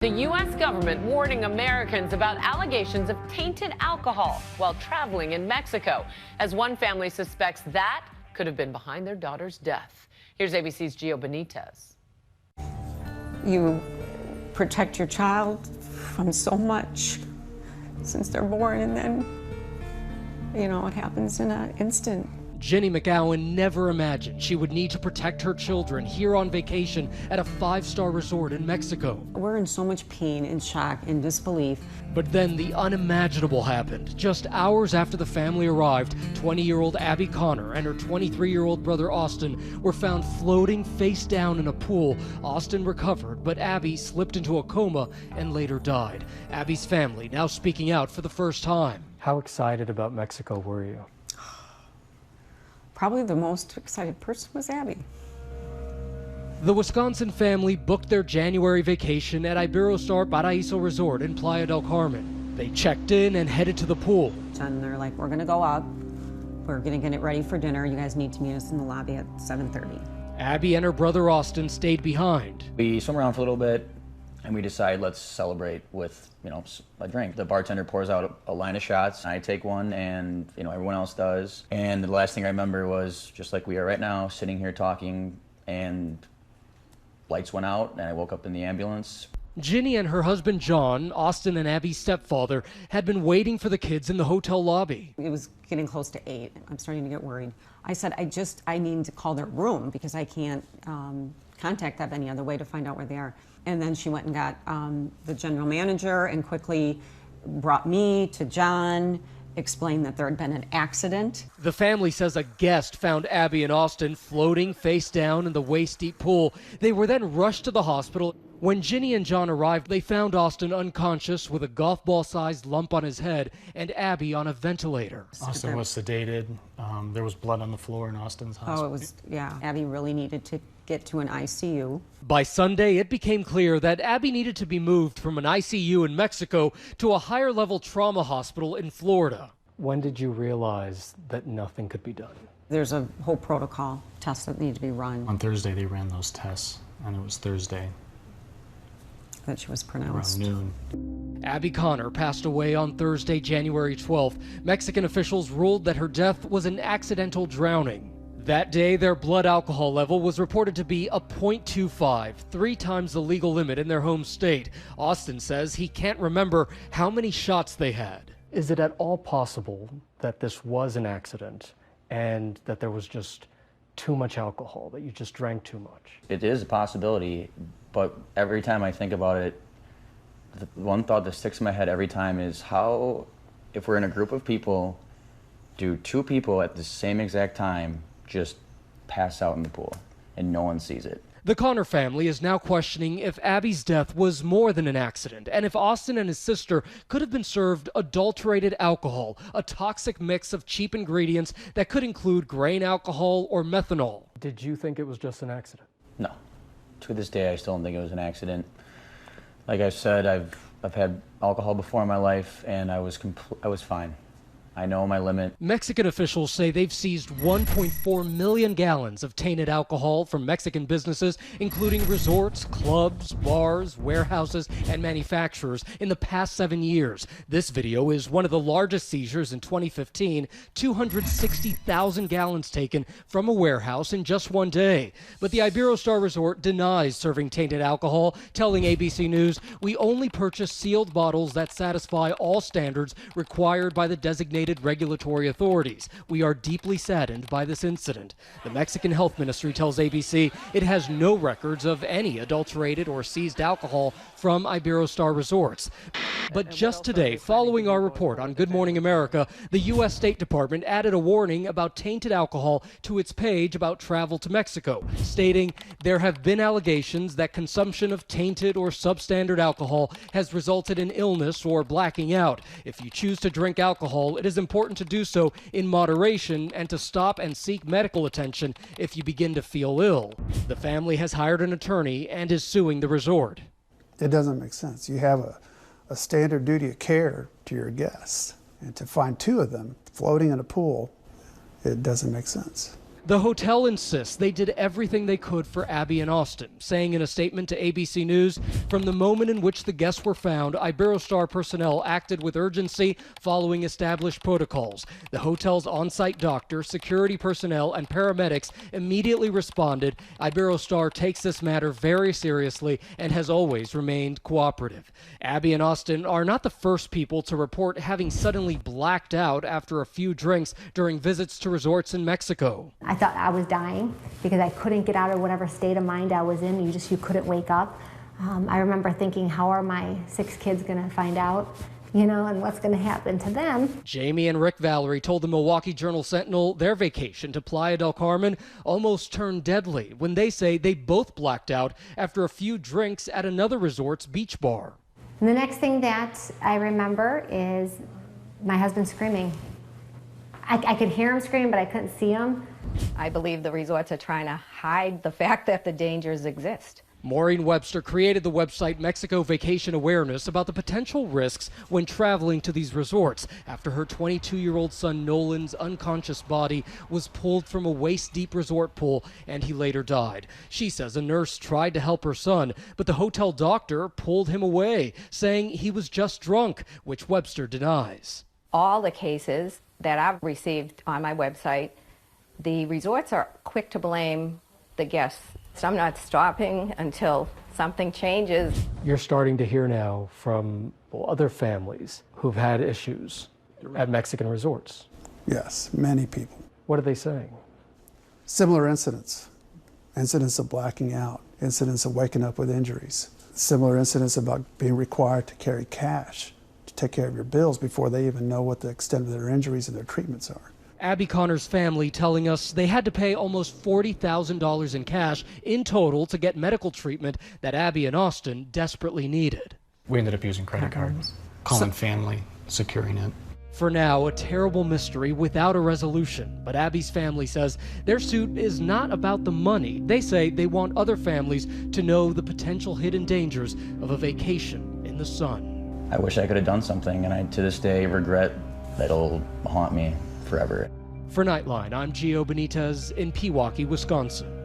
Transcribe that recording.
The U.S. government warning Americans about allegations of tainted alcohol while traveling in Mexico, as one family suspects that could have been behind their daughter's death. Here's ABC's Gio Benitez. You protect your child from so much since they're born, and then, it happens in an instant. Jenny McGowan never imagined she would need to protect her children here on vacation at a 5-star resort in Mexico. We're in so much pain and shock and disbelief. But then the unimaginable happened. Just hours after the family arrived, 20-year-old Abbey Conner and her 23-year-old brother Austin were found floating face down in a pool. Austin recovered, but Abbey slipped into a coma and later died. Abbey's family now speaking out for the first time. How excited about Mexico were you? Probably the most excited person was Abbey. The Wisconsin family booked their January vacation at Iberostar Paraíso Resort in Playa del Carmen. They checked in and headed to the pool. And they're like, we're going to go up. We're going to get it ready for dinner. You guys need to meet us in the lobby at 7:30. Abbey and her brother Austin stayed behind. We swim around for a little bit, and we decide let's celebrate with, a drink. The bartender pours out a line of shots. I take one, and, everyone else does. And the last thing I remember was just like we are right now, sitting here talking, and lights went out, and I woke up in the ambulance. Ginny and her husband John, Austin and Abby's stepfather, had been waiting for the kids in the hotel lobby. It was getting close to 8. I'm starting to get worried. I said, I need to call their room because I can't contact them any other way to find out where they are. And then she went and got the general manager and quickly brought me to John, explained that there had been an accident. The family says a guest found Abbey and Austin floating face down in the waist-deep pool. They were then rushed to the hospital. When Ginny and John arrived, they found Austin unconscious with a golf ball-sized lump on his head and Abbey on a ventilator. Austin was sedated. There was blood on the floor in Austin's hospital. Oh, it was, yeah. Abbey really needed to get to an ICU. By Sunday, it became clear that Abbey needed to be moved from an ICU in Mexico to a higher-level trauma hospital in Florida. When did you realize that nothing could be done? There's a whole protocol, tests that need to be run. On Thursday, they ran those tests, and it was Thursday that she was pronounced. around noon. Abbey Conner passed away on Thursday, January 12th. Mexican officials ruled that her death was an accidental drowning. That day, their blood alcohol level was reported to be a 0.25, 3 times the legal limit in their home state. Austin says he can't remember how many shots they had. Is it at all possible that this was an accident and that there was just too much alcohol, that you just drank too much? It is a possibility, but every time I think about it, the one thought that sticks in my head every time is how, if we're in a group of people, do 2 people at the same exact time just pass out in the pool and no one sees it? The Conner family is now questioning if Abbey's death was more than an accident and if Austin and his sister could have been served adulterated alcohol, a toxic mix of cheap ingredients that could include grain alcohol or methanol. Did you think it was just an accident? No. To this day, I still don't think it was an accident. Like I said, I've had alcohol before in my life, and I was fine. I know my limit. Mexican officials say they've seized 1.4 million gallons of tainted alcohol from Mexican businesses, including resorts, clubs, bars, warehouses, and manufacturers in the past 7 years. This video is one of the largest seizures in 2015, 260,000 gallons taken from a warehouse in just one day. But the Iberostar Resort denies serving tainted alcohol, telling ABC News, "We only purchase sealed bottles that satisfy all standards required by the designated regulatory authorities. We are deeply saddened by this incident." The Mexican Health Ministry tells ABC it has no records of any adulterated or seized alcohol from Iberostar resorts. But just today, following our report on Good Morning America, the U.S. State Department added a warning about tainted alcohol to its page about travel to Mexico, stating there have been allegations that consumption of tainted or substandard alcohol has resulted in illness or blacking out. If you choose to drink alcohol, it is important to do so in moderation and to stop and seek medical attention if you begin to feel ill. The family has hired an attorney and is suing the resort. It doesn't make sense. You have a standard duty of care to your guests, and to find 2 of them floating in a pool, it doesn't make sense. The hotel insists they did everything they could for Abbey and Austin, saying in a statement to ABC News, from the moment in which the guests were found, Iberostar personnel acted with urgency following established protocols. The hotel's on-site doctor, security personnel, and paramedics immediately responded. Iberostar takes this matter very seriously and has always remained cooperative. Abbey and Austin are not the first people to report having suddenly blacked out after a few drinks during visits to resorts in Mexico. I thought I was dying because I couldn't get out of whatever state of mind I was in. You couldn't wake up. I remember thinking, how are my 6 kids going to find out, and what's going to happen to them? Jamie and Rick Valerie told the Milwaukee Journal-Sentinel their vacation to Playa del Carmen almost turned deadly when they say they both blacked out after a few drinks at another resort's beach bar. And the next thing that I remember is my husband screaming. I could hear him scream, but I couldn't see him. I believe the resorts are trying to hide the fact that the dangers exist. Maureen Webster created the website Mexico Vacation Awareness about the potential risks when traveling to these resorts after her 22-year-old son Nolan's unconscious body was pulled from a waist-deep resort pool and he later died. She says a nurse tried to help her son, but the hotel doctor pulled him away, saying he was just drunk, which Webster denies. All the cases that I've received on my website, the resorts are quick to blame the guests. So I'm not stopping until something changes. You're starting to hear now from other families who've had issues at Mexican resorts. Yes, many people. What are they saying? Similar incidents. Incidents of blacking out, incidents of waking up with injuries, similar incidents about being required to carry cash to take care of your bills before they even know what the extent of their injuries and their treatments are. Abbey Conner's family telling us they had to pay almost $40,000 in cash in total to get medical treatment that Abbey and Austin desperately needed. We ended up using credit cards, calling family, securing it. For now, a terrible mystery without a resolution. But Abbey's family says their suit is not about the money. They say they want other families to know the potential hidden dangers of a vacation in the sun. I wish I could have done something, and to this day regret that it'll haunt me forever. For Nightline, I'm Gio Benitez in Pewaukee, Wisconsin.